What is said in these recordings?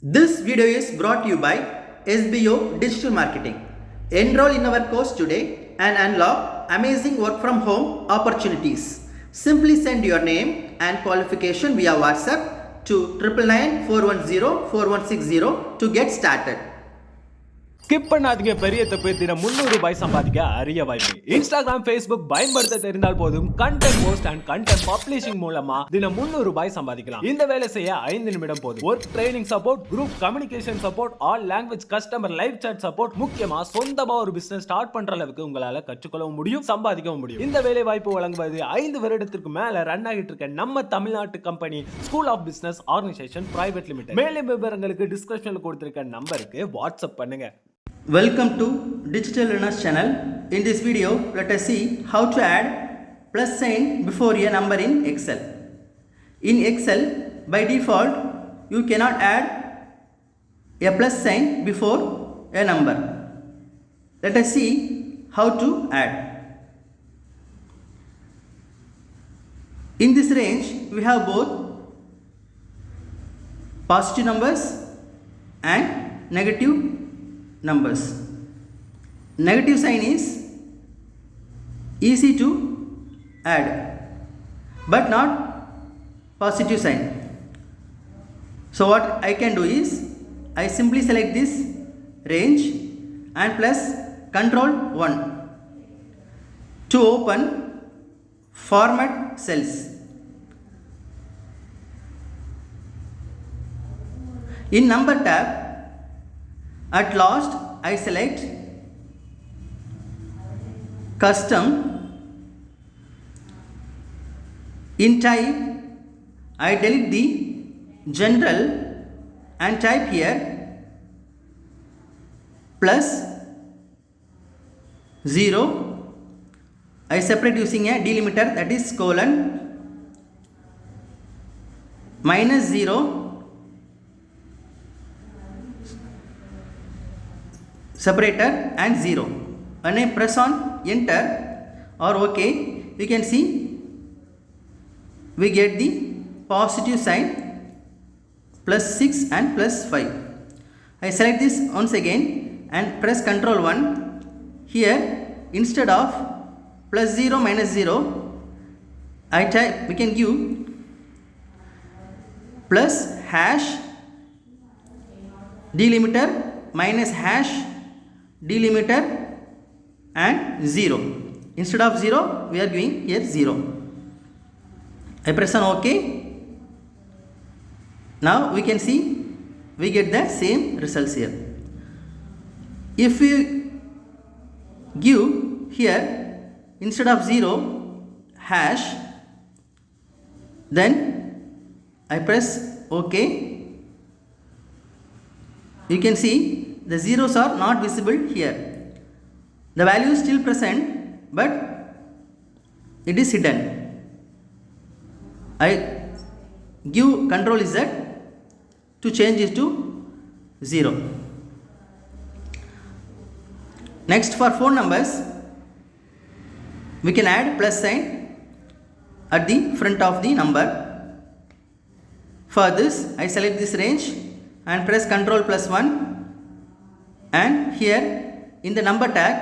This video is brought to you by SBO Digital Marketing. Enroll in our course today and unlock amazing work from home opportunities. Simply send your name and qualification via WhatsApp to 999-410-4160 to get started. Skip பண்ணாதீங்க, பெரிய தப்பு. தினம் 300 ரூபாய் சம்பாதிக்க அரிய வாய்ப்பு. Instagram, Facebook பயன்படுத்த தெரிந்தால் போதும். Content post and content publishing மூலமா தினம் 300 ரூபாய் சம்பாதிக்கலாம். இந்த வேலை செய்ய 5 நிமிடம் போதும். Work training support, group communication support, all language customer live chat support, முக்கியமா சொந்தமா ஒரு பிசினஸ் ஸ்டார்ட் பண்ற அளவுக்கு உங்களால கற்றுக்கொள்ளவும் முடியும், சம்பாதிக்கவும் முடியும். இந்த வேலை வாய்ப்பு வழங்குவது 5 வருடத்திற்கு மேல ரன் ஆகிட்டு இருக்க நம்ம தமிழ்நாட்டு company school of business organisation private limited. மேலும் விவரங்களுக்கு டிஸ்கிரிப்ஷன்ல கொடுத்திருக்க நம்பருக்கு வாட்ஸ்அப் பண்ணுங்க. Welcome to Digital Learners channel. In this video, let us see how to add plus sign before a number in Excel. In Excel, by default, you cannot add a plus sign before a number. Let us see how to add. In this range, we have both positive numbers and negative numbers. Negative sign is easy to add, but not positive sign. So what I can do is I simply select this range and plus Control 1 to open format cells. In number tab, at last I select custom. In type, I delete the general and type here plus 0. I separate using a delimiter, that is colon, minus 0, separator and 0. When I press on enter or OK, you can see we get the positive sign plus 6 and plus 5. I select this once again and press Ctrl 1. Here instead of plus 0 minus 0, I type, we can give plus hash delimiter minus hash delimiter and 0. Instead of 0, we are giving here 0. I press on OK. Now we can see we get the same results here. If we give here instead of 0 hash, then I press OK. You can see the zeros are not visible here. The value is still present, but it is hidden. I give Ctrl Z to change it to 0. Next, for phone numbers, we can add plus sign at the front of the number. For this, I select this range and press Ctrl plus 1, and here in the number tag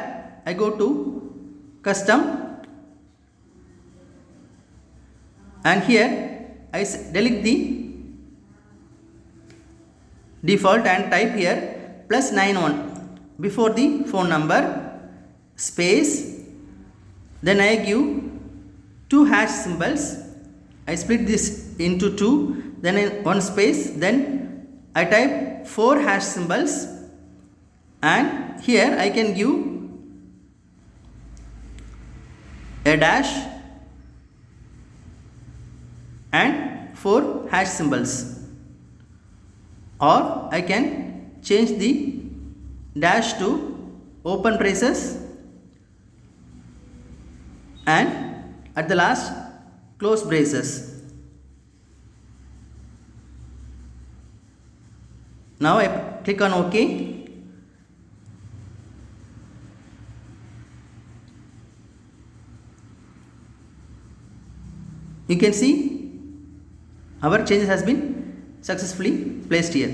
I go to custom, and here I delete the default and type here plus 91 before the phone number space. Then I give 2 hash symbols. I split this into 2, then 1 space, then I type 4 hash symbols, and here I can give a dash and 4 hash symbols, or I can change the dash to open braces and at the last close braces. Now I click on OK. You can see our changes has been successfully placed here.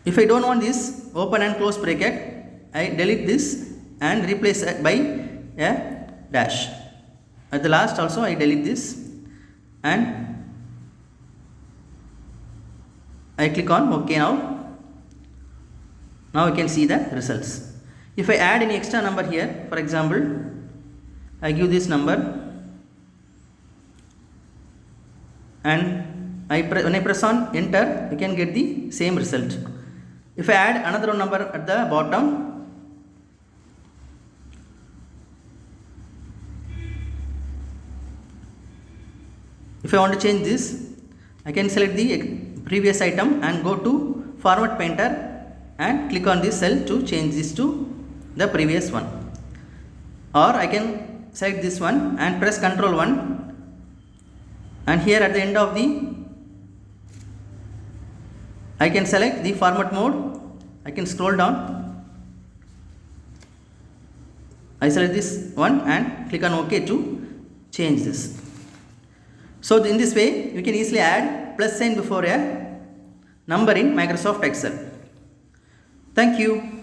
If I don't want this open and close bracket, I delete this and replace it by a dash. At the last also I delete this and I click on OK now. Now you can see the results. If I add any extra number here, for example, I give this number and when I press on enter, you can get the same result. If I add another number at the bottom, if I want to change this, I can select the previous item and go to format painter and click on this cell to change this to the previous one. Or I can select this one and press Ctrl 1, and here at the end of I can select the format mode. I can scroll down. I select this one and click on OK to change this. So in this way, you can easily add plus sign before a number in Microsoft Excel. Thank you.